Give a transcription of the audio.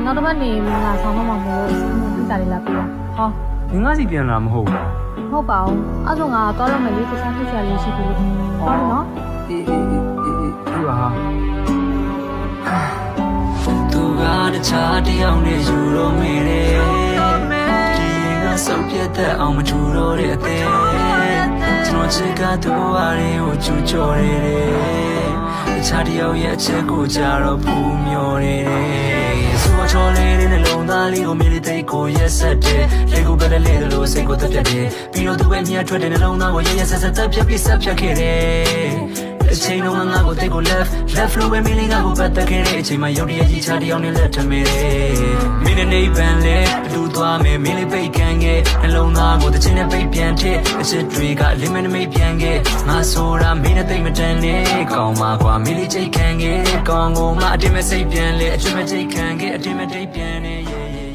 နောက်တစ်ပတ်နေမင်းကဆောင်းတော့မှမလို့ဒီစားလေးလာပြီးတော့ဟော မင်းငါစီပြန်လာမဟုတ်ဘူး ဟုတ်ပါဘူးအဲ့ဆိုငါတော့တော့မယ်လေတခြားဖြစ်ချင်လေးရှိပြီဟောနော် အေးဒီပါဟာ သူကတခြားတယောက်နဲ့ယူတော့မေတယ်ဒီကစုပ်ပြတ်တဲ့အောင်မထူတော့တဲ့အသေးကျွန်တော်ချစ်ကသူ့ဝါရီကိုချူချော်နေတယ်တခြားတယောက်ရဲ့အချက်ကိုကြတော့ဖူးမျောနေတယ်ဆိုချော်လေးနဲ့လုံးသားလေးကိုမြေလေးသိကိုရက်ဆက်တယ်လေကိုပဲလေလို့စိတ်ကိုတက်ပြတ်တယ်ပြီးတော့သူ့ရဲ့မြတ်ထွက်တဲ့နှလုံးသားကိုရက်ဆက်ဆက်တက်ပြတ်ပြီးဆက်ဖြတ်ခဲ့တယ်အချိန်လုံးငါကိုတိတ်ကို left လို့ပဲမင်းလေးကကိုပတ်သက်ခဲ့တဲ့အချိန်မှာရုပ်တရက်ကြီးချတယောက်နဲ့လက်ထမဲတယ်မင်းနဲ့နေပန်လေအတူသွားမယ်မင်းလေးပိတ်ခံခဲ့နှလုံးသားကိုတစ်ချိန်နဲ့ပိတ်ပြန်ထည့်အချစ်တွေကလိမ့်မနှမိတ်ပြန်ခဲ့ငါဆိုတာမင်းနဲ့တိတ်မတန်နဲ့ကောင်းပါကွာမင်းလေးချိတ်ခံခဲ့ကောင်းကိုမှအတင်းမစိတ်ပြန်လေအချွတ်မချိတ်ခံခဲ့အတင်းမတိတ်ပြန်နေ